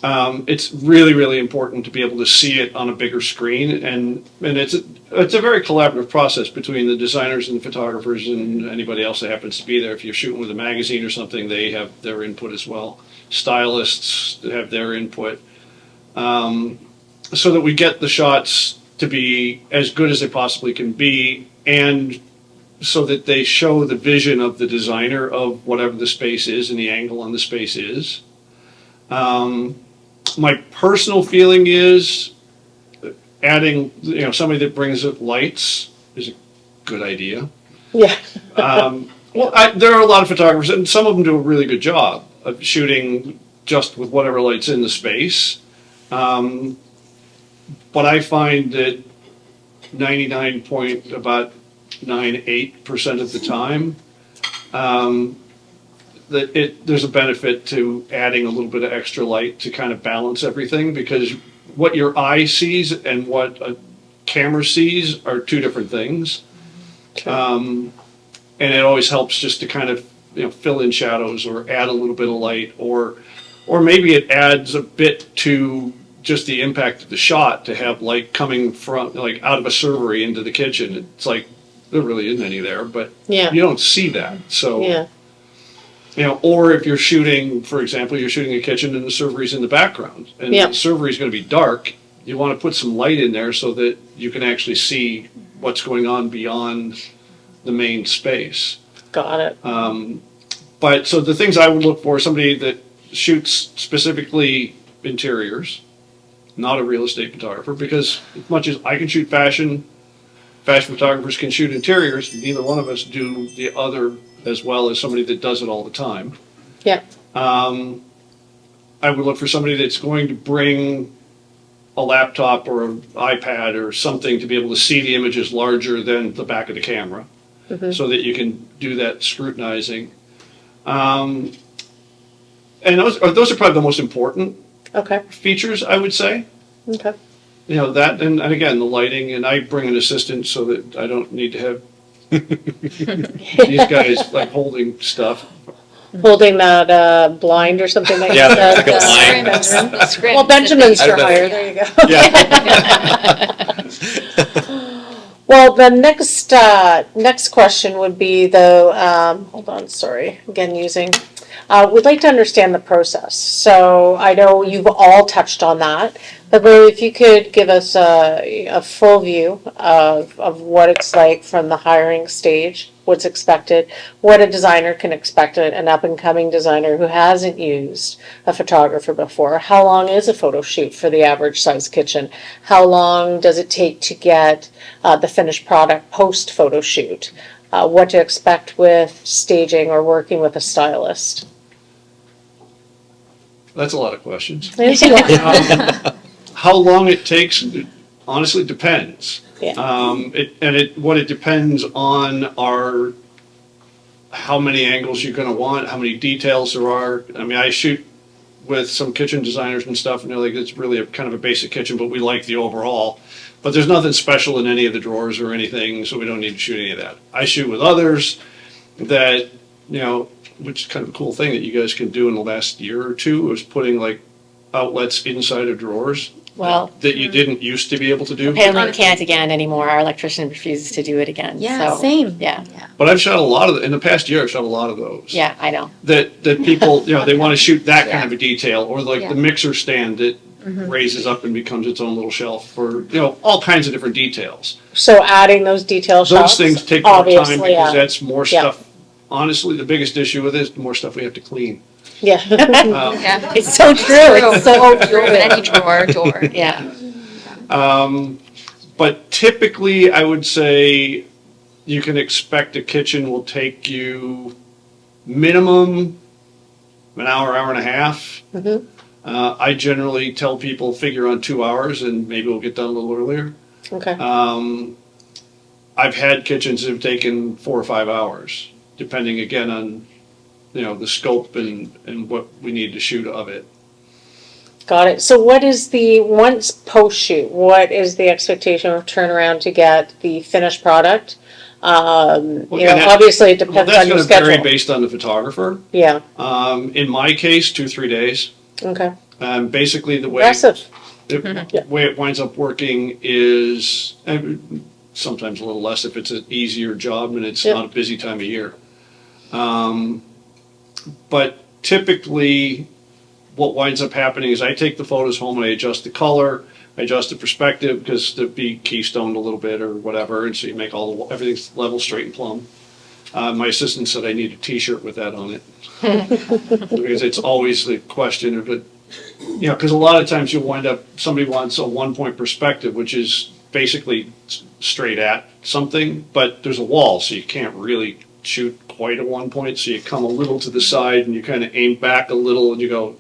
It's really, really important to be able to see it on a bigger screen, and it's a very collaborative process between the designers and the photographers and anybody else that happens to be there. If you're shooting with a magazine or something, they have their input as well. Stylists have their input, so that we get the shots to be as good as they possibly can be, and so that they show the vision of the designer of whatever the space is and the angle on the space is. My personal feeling is adding, somebody that brings up lights is a good idea. Yeah. There are a lot of photographers, and some of them do a really good job of shooting just with whatever light's in the space. But I find that 99.98% of the time, there's a benefit to adding a little bit of extra light to kind of balance everything, because what your eye sees and what a camera sees are two different things. And it always helps just to kind of fill in shadows or add a little bit of light, or maybe it adds a bit to just the impact of the shot to have light coming from out of a servery into the kitchen. It's like there really isn't any there, but you don't see that. So or if you're shooting, for example, you're shooting a kitchen and the servery's in the background, and the servery's going to be dark. You want to put some light in there so that you can actually see what's going on beyond the main space. Got it. But so the things I would look for, somebody that shoots specifically interiors, not a real estate photographer, because as much as I can shoot fashion photographers can shoot interiors, neither one of us do the other as well as somebody that does it all the time. Yeah. I would look for somebody that's going to bring a laptop or an iPad or something to be able to see the images larger than the back of the camera, so that you can do that scrutinizing. And those are probably the most important features, I would say. Okay. That, and again, the lighting, and I bring an assistant so that I don't need to have these guys holding stuff. Holding that blind or something like Yeah, that. like a blind. Script. Well, Benjamin's I for don't know. hire. There you go. Yeah. Well, the next question would be though. Hold on, sorry. Again, we'd like to understand the process. So I know you've all touched on that, but Larry, if you could give us a full view of what it's like from the hiring stage, what's expected, what a designer can expect, an up-and-coming designer who hasn't used a photographer before. How long is a photo shoot for the average size kitchen? How long does it take to get the finished product post-photo shoot? What to expect with staging or working with a stylist? That's a lot of questions. How long it takes, honestly, depends. Yeah. What it depends on are how many angles you're going to want, how many details there are. I mean, I shoot with some kitchen designers and stuff, and they're like, it's really a kind of a basic kitchen, but we like the overall. But there's nothing special in any of the drawers or anything, so we don't need to shoot any of that. I shoot with others that, which is kind of a cool thing that you guys can do in the last year or two, is putting like outlets inside of drawers Well, that you didn't used to be able to do. apparently we can't again anymore. Our electrician refuses to do it again. Yeah, So, same. Yeah, But I've shot a lot of, in the past year, I've shot a lot of those. yeah, I know. That people, they want to shoot that kind Yeah. of a detail, or like Yeah. the mixer stand that raises up and becomes its own little shelf, or, all kinds of different details. So adding those detail shots. Those things take more time obviously, because yeah. that's more Yeah. stuff. Honestly, the biggest issue with it is the more stuff we have to clean. Yeah. Yeah. It's so true. It's so true. Open any drawer, door. Yeah. But typically, I would say you can expect a kitchen will take you minimum an hour, hour and a half. I generally tell people figure on 2 hours, and maybe we'll get done a little earlier. Okay. I've had kitchens that have taken 4 or 5 hours, depending again on the scope and what we need to shoot of it. Got it. So what is once post-shoot, what is the expectation of turnaround to get the finished product? Obviously it Well, depends that's on your going to vary schedule. based on the photographer. Yeah, In my case, 2-3 days. okay. Basically, the way Impressive. the way it winds up working is sometimes a little less if it's an easier job and it's Yeah. not a busy time of year. But typically, what winds up happening is I take the photos home and I adjust the color, I adjust the perspective because to be keystoned a little bit or whatever, and so you make everything's level, straight, and plumb. My assistant said I need a T-shirt with that on it because it's always the question of it. Because a lot of times you'll wind up somebody wants a 1-point perspective, which is basically straight at something, but there's a wall, so you can't really shoot quite a 1-point. So you come a little to the side and you kind of aim back a little, and you go,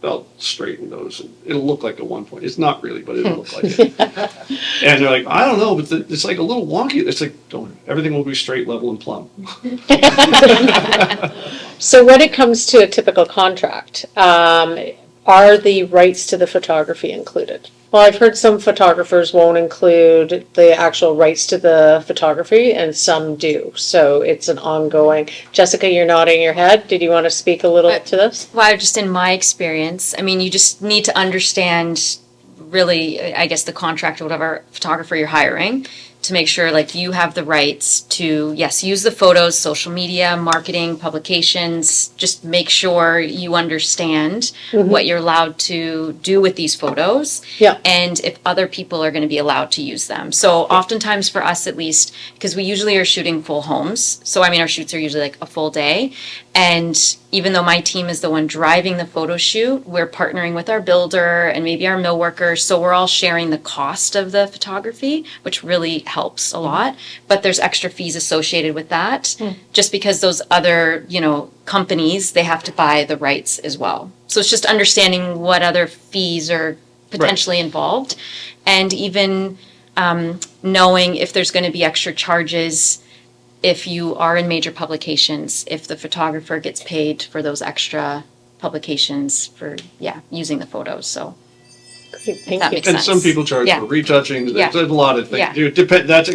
"I'll straighten those. And it'll look like a 1-point." It's not really, but it'll look like it. And they're like, "I don't know, but it's like a little wonky." It's like, don't. Everything will be straight, level, and plumb. So when it comes to a typical contract, are the rights to the photography included? Well, I've heard some photographers won't include the actual rights to the photography and some do. So it's an ongoing. Jessica, you're nodding your head. Did you want to speak a little to this? Well, just in my experience, I mean, you just need to understand really, I guess, the contract or whatever photographer you're hiring to make sure like you have the rights to, yes, use the photos, social media, marketing, publications, just make sure you understand what you're allowed to do with these photos. Yeah. And if other people are going to be allowed to use them. So oftentimes for us at least, because we usually are shooting full homes. So I mean, our shoots are usually like a full day. And even though my team is the one driving the photo shoot, we're partnering with our builder and maybe our mill workers. So we're all sharing the cost of the photography, which really helps a lot. But there's extra fees associated with that just because those other, companies, they have to buy the rights as well. So it's just understanding what other fees are potentially involved, and even knowing if there's going to be extra charges if you are in major publications, if the photographer gets paid for those extra publications for, using the photos. So Great, that thank you. makes And sense. some people charge Yeah. for retouching. Yeah. There's a lot of things. Yeah. It depends It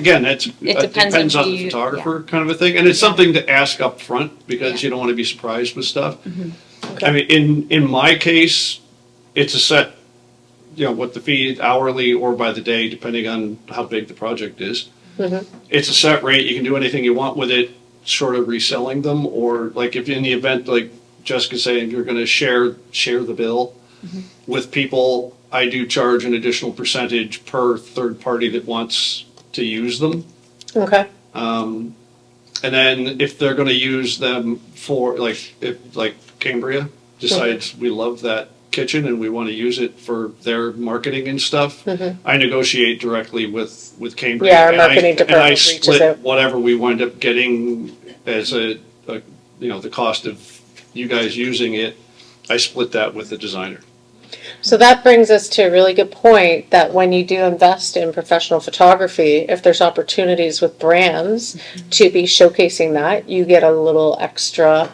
depends on on who the you- photographer kind of a thing. And it's something to ask up front because you don't want to be surprised with stuff. I mean, in my case, it's a set, what the fee hourly or by the day, depending on how big the project is. It's a set rate. You can do anything you want with it, short of reselling them, or like if in the event, like Jessica's saying, you're going to share the bill with people. I do charge an additional percentage per third party that wants to use them. Okay. And then if they're going to use them for if Cambria decides we love that kitchen and we want to use it for their marketing and stuff, I negotiate directly with Cambria. Yeah, our and I- marketing And I department reaches split out. whatever we wind up getting as the cost of you guys using it. I split that with the designer. So that brings us to a really good point that when you do invest in professional photography, if there's opportunities with brands to be showcasing that, you get a little extra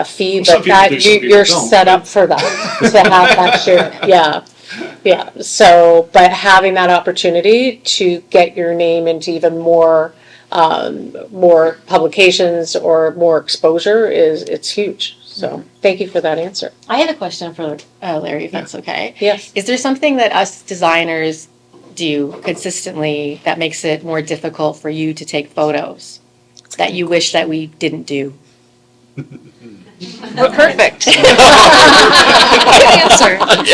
fee, Some but people that, do, some people you're don't, set but- up for that, to have that share, yeah. Yeah, so, but having that opportunity to get your name into even more, more publications or more exposure it's huge. So, thank you for that answer. I have a question for Larry, if that's okay. Yes. Is there something that us designers do consistently that makes it more difficult for you to take photos that you wish that we didn't do? We're perfect. Answer.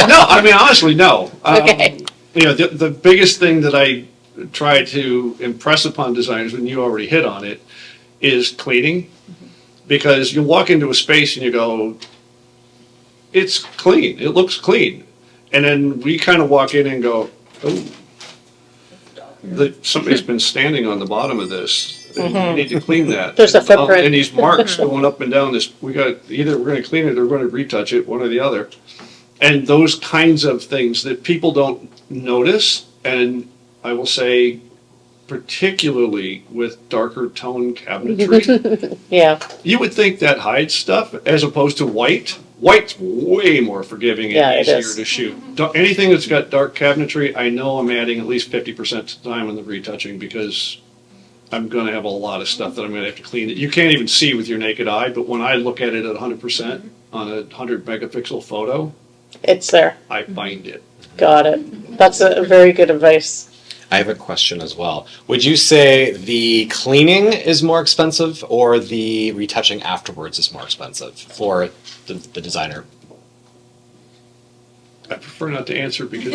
No, I mean, honestly, no. Okay. You know, the biggest thing that I try to impress upon designers, when you already hit on it, is cleaning. Because you walk into a space and you go, it's clean, it looks clean. And then we kind of walk in and go, oh, somebody's been standing on the bottom of this. And we need to clean that. There's a footprint. And these marks going up and down this, we're gonna clean it or we're gonna retouch it, one or the other. And those kinds of things that people don't notice, and I will say particularly with darker tone cabinetry, Yeah, you would think that hides stuff as opposed to white. White's way more forgiving Yeah, and it easier is. to shoot. Anything that's got dark cabinetry, I know I'm adding at least 50% of the time on the retouching because I'm going to have a lot of stuff that I'm going to have to clean. You can't even see with your naked eye, but when I look at it at 100% on a 100 megapixel photo, it's there. I find it. Got it. That's a very good advice. I have a question as well. Would you say the cleaning is more expensive or the retouching afterwards is more expensive for the designer? I prefer not to answer because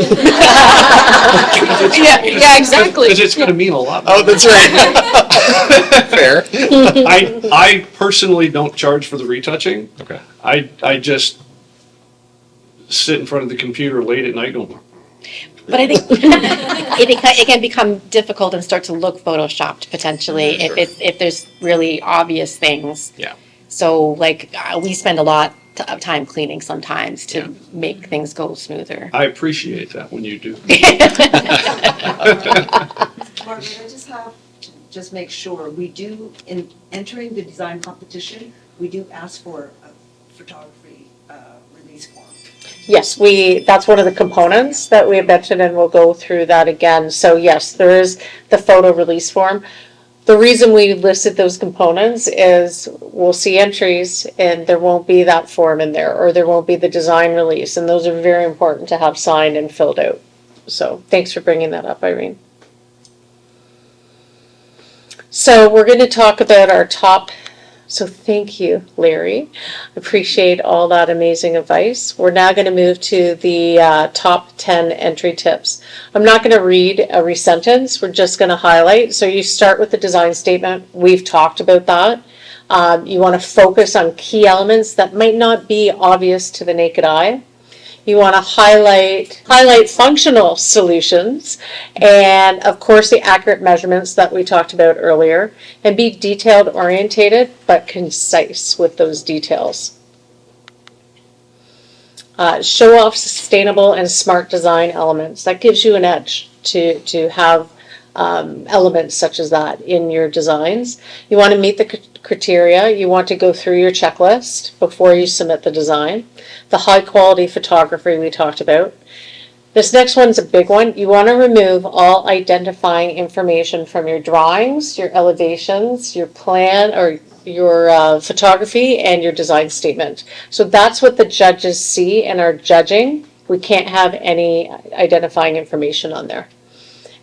Yeah, exactly. because it's going to mean a lot. Oh, that's right. Fair. I personally don't charge for the retouching. Okay. I just sit in front of the computer late at night going, But I think it can become difficult and start to look photoshopped potentially if there's really obvious things. Yeah. So like we spend a lot of time cleaning sometimes to Yeah. make things go smoother. I appreciate that when you do. Margaret, I just have to just make sure, we do, in entering the design competition, we do ask for a photography release form. Yes, that's one of the components that we mentioned, and we'll go through that again. So yes, there is the photo release form. The reason we listed those components is we'll see entries and there won't be that form in there, or there won't be the design release, and those are very important to have signed and filled out. So thanks for bringing that up, Irene. So we're going to talk about our top. So thank you, Larry. Appreciate all that amazing advice. We're now going to move to the top 10 entry tips. I'm not going to read every sentence. We're just going to highlight. So you start with the design statement. We've talked about that. You want to focus on key elements that might not be obvious to the naked eye. You want to highlight functional solutions, and of course the accurate measurements that we talked about earlier, and be detailed orientated but concise with those details. Show off sustainable and smart design elements. That gives you an edge to have elements such as that in your designs. You want to meet the criteria. You want to go through your checklist before you submit the design. The high quality photography we talked about. This next one's a big one. You want to remove all identifying information from your drawings, your elevations, your plan, or your photography, and your design statement. So that's what the judges see and are judging. We can't have any identifying information on there.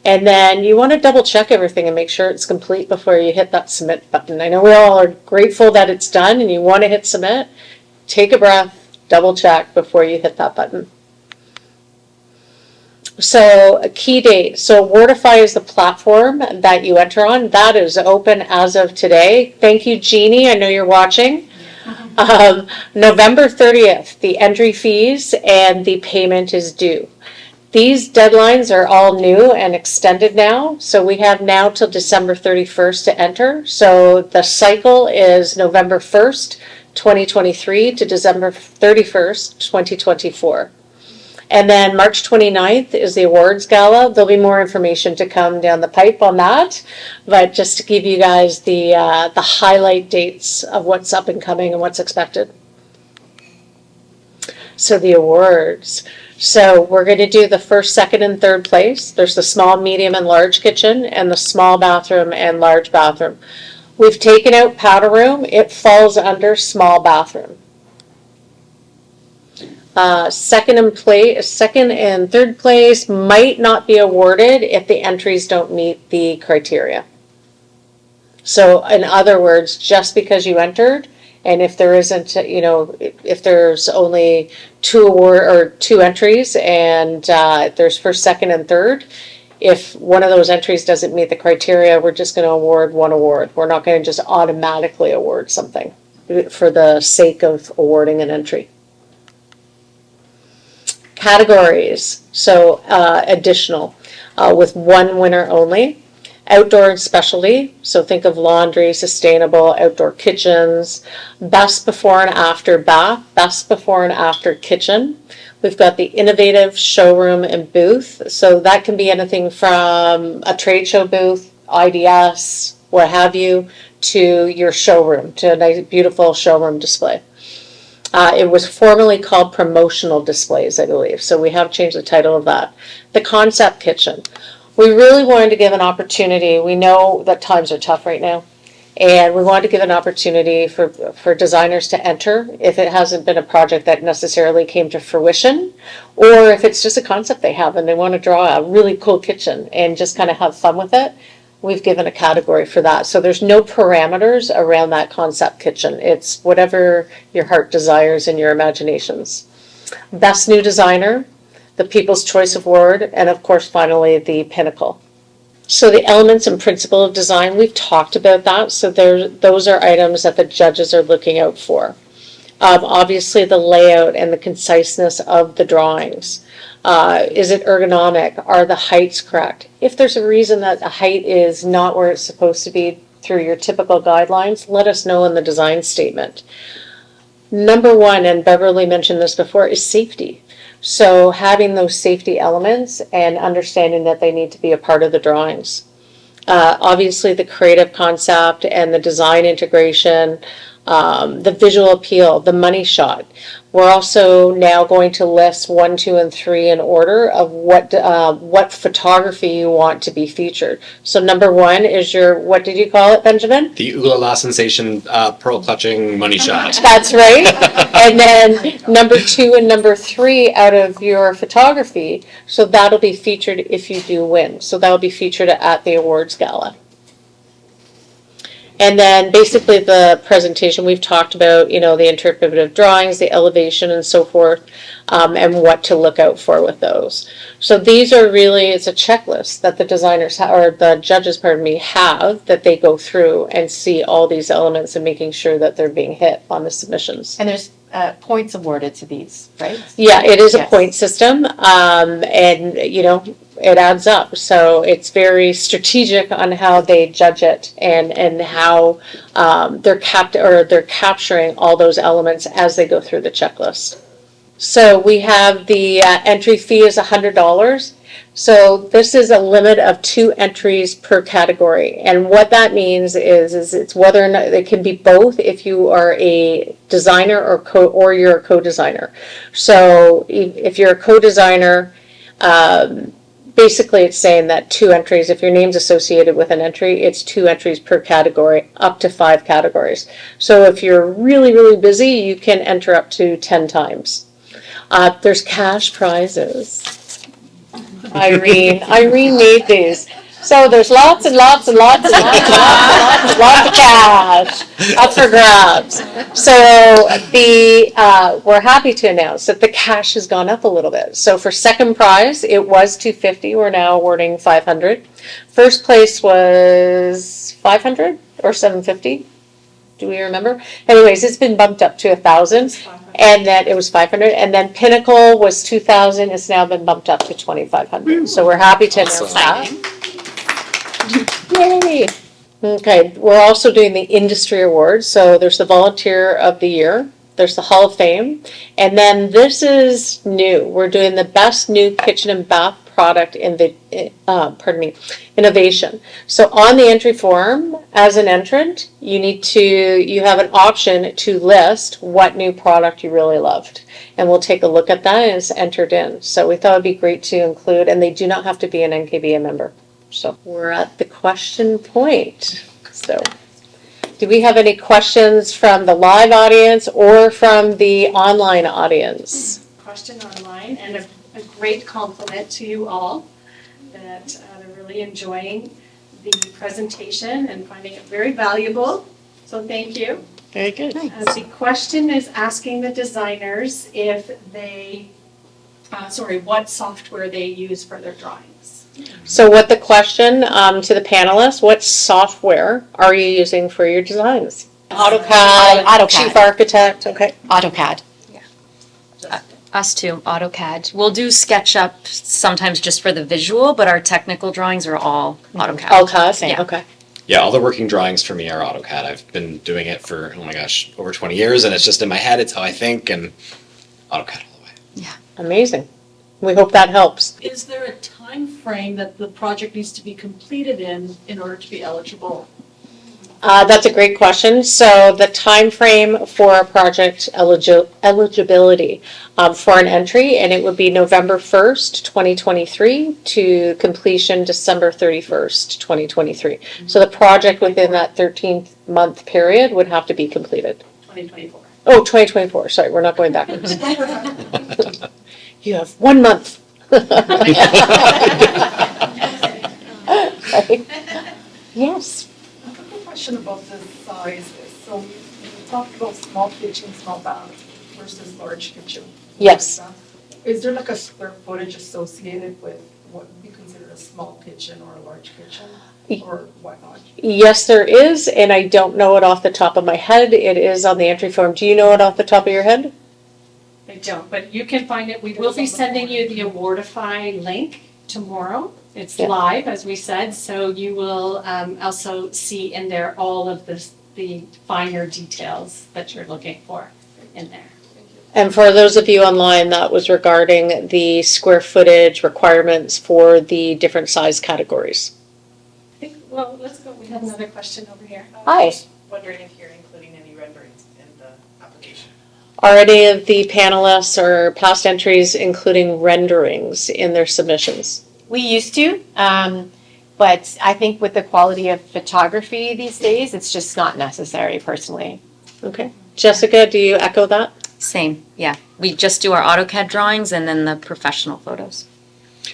And then you want to double check everything and make sure it's complete before you hit that submit button. I know we all are grateful that it's done and you want to hit submit. Take a breath, double check before you hit that button. So a key date. So Wordify is the platform that you enter on. That is open as of today. Thank you, Jeannie. I know you're watching. November 30th, the entry fees and the payment is due. These deadlines are all new and extended now. So we have now till December 31st to enter. So the cycle is November 1st, 2023 to December 31st, 2024. And then March 29th is the awards gala. There'll be more information to come down the pipe on that, but just to give you guys the highlight dates of what's up and coming and what's expected. So the awards. So we're going to do the first, second, and third place. There's the small, medium, and large kitchen, and the small bathroom and large bathroom. We've taken out powder room. It falls under small bathroom. Second and third place might not be awarded if the entries don't meet the criteria. So in other words, just because you entered, and if there isn't, if there's only two entries and there's first, second, and third, if one of those entries doesn't meet the criteria, we're just going to award one award. We're not going to just automatically award something for the sake of awarding an entry. Categories, so additional, with one winner only. Outdoor and specialty, so think of laundry, sustainable, outdoor kitchens, best before and after bath, best before and after kitchen. We've got the innovative showroom and booth, so that can be anything from a trade show booth, IDS, what have you, to your showroom, to a nice, beautiful showroom display. It was formerly called promotional displays, I believe, so we have changed the title of that. The concept kitchen. We really wanted to give an opportunity. We know that times are tough right now, and we wanted to give an opportunity for designers to enter if it hasn't been a project that necessarily came to fruition, or if it's just a concept they have and they want to draw a really cool kitchen and just kind of have fun with it. We've given a category for that. So there's no parameters around that concept kitchen. It's whatever your heart desires and your imaginations. Best new designer, the People's Choice Award, and of course, finally, the Pinnacle. So the elements and principle of design, we've talked about that. So those are items that the judges are looking out for. Obviously, the layout and the conciseness of the drawings. Is it ergonomic? Are the heights correct? If there's a reason that a height is not where it's supposed to be through your typical guidelines, let us know in the design statement. Number one, and Beverley mentioned this before, is safety. So having those safety elements and understanding that they need to be a part of the drawings. Obviously the creative concept and the design integration, the visual appeal, the money shot. We're also now going to list 1, 2, and 3 in order of what photography you want to be featured. So number 1 is your, what did you call it, Benjamin? The ooh la sensation pearl clutching money shot. That's right. And then number 2 and number 3 out of your photography. So that'll be featured if you do win. So that'll be featured at the awards gala. And then basically the presentation, we've talked about, the interpretive drawings, the elevation and so forth, and what to look out for with those. So these are really, it's a checklist that the designers or the judges, have, that they go through and see all these elements and making sure that they're being hit on the submissions. And there's points awarded to these, right? Yeah, it is a Yes. point system, and it adds up. So it's very strategic on how they judge it and how they're capturing all those elements as they go through the checklist. So we have the entry fee is $100. So this is a limit of 2 entries per category. And what that means is it's whether or not it can be both if you are a designer or you're a co-designer. So if you're a co-designer, basically it's saying that 2 entries, if your name's associated with an entry, it's 2 entries per category, up to 5 categories. So if you're really, really busy, you can enter up to 10 times. There's cash prizes. Irene made these. So there's lots and lots and lots and lots and lots and lots of cash up for grabs. So we're happy to announce that the cash has gone up a little bit. So for second prize, it was $250. We're now awarding $500. First place was $500 or $750. Do we remember? Anyways, it's been bumped up to $1,000, and then it was $500, and then Pinnacle was $2,000. It's now been bumped up to $2,500. So we're happy to announce that. Yay! Okay, we're also doing the industry awards. So there's the Volunteer of the Year, There's the Hall of Fame. And then this is new. We're doing the best new kitchen and bath product innovation. So on the entry form, as an entrant, you have an option to list what new product you really loved. And we'll take a look at that, and it's entered in. So we thought it'd be great to include, and they do not have to be an NKBA member. So we're at the question point. So do we have any questions from the live audience or from the online audience? Question online, and a great compliment to you all that they're really enjoying the presentation and finding it very valuable. So thank you. Very good. The question is asking the designers if they, what software they use for their drawings. So what the question to the panelists, what software are you using for your designs? AutoCAD, Chief Architect, okay. AutoCAD. Us too, AutoCAD. We'll do SketchUp sometimes just for the visual, but our technical drawings are all AutoCAD. AutoCAD, Yeah. okay. Yeah, all the working drawings for me are AutoCAD. I've been doing it for, oh my gosh, over 20 years, and it's just in my head. It's how I think, and AutoCAD all the way. Amazing. We hope that helps. Is there a time frame that the project needs to be completed in order to be eligible? That's a great question. So the time frame for a project eligibility for an entry, and it would be November 1st, 2023 to completion December 31st, 2023. So the project within that 13-month period would have to be completed. 2024. Oh, 2024, sorry, we're not going backwards. You have 1 month. Right. Yes. Question about the sizes. So you talked about small kitchen, small bath versus large kitchen. Yes. Is there like a square footage associated with what would be considered a small kitchen or a large kitchen or whatnot? Yes, there is, and I don't know it off the top of my head. It is on the entry form. Do you know it off the top of your head? I don't, but you can find it. We will be sending you the Awardify link tomorrow. It's Yeah. live, as we said, so you will also see in there all of the finer details that you're looking for in there. And for those of you online, that was regarding the square footage requirements for the different size categories. I think, well, let's go. We have another question over here. Hi. Wondering if you're including any renderings in the application. Are any of the panelists or past entries including renderings in their submissions? We used to, but I think with the quality of photography these days, it's just not necessary personally. Okay. Jessica, do you echo that? Same, yeah. We just do our AutoCAD drawings and then the professional photos.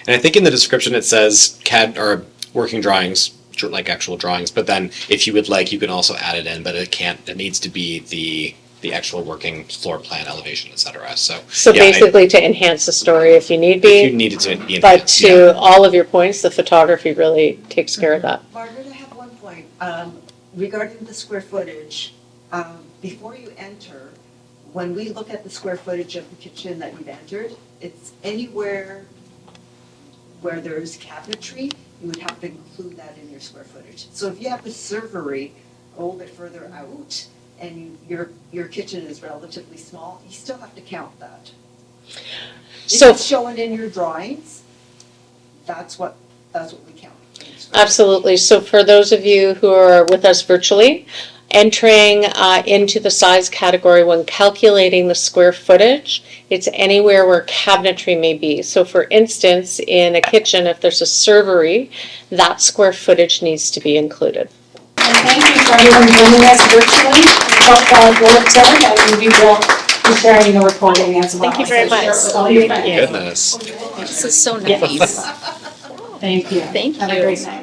And I think in the description it says CAD or working drawings, like actual drawings, but then if you would like, you can also add it in, but it needs to be the actual working floor plan, elevation, etc. So yeah, basically to enhance the story if you need if be, you needed to be but enhanced, to all of your points, the photography really takes care of that. Margaret, I have one point. Regarding the square footage, before you enter, when we look at the square footage of the kitchen that you've entered, it's anywhere where there's cabinetry, you would have to include that in your square footage. So if you have the servery a little bit further out and your kitchen is relatively small, you still have to count that. So If it's shown in your drawings, that's what we count. absolutely. So for those of you who are with us virtually, entering into the size category when calculating the square footage, it's anywhere where cabinetry may be. So for instance, in a kitchen, if there's a servery, that square footage needs to be included. And thank you for everyone joining us virtually. Well done, and we will be sharing the recording as well. Thank you very much. So share it with all your friends. Goodness. This is so nice. Thank you. Thank Have a you. great night.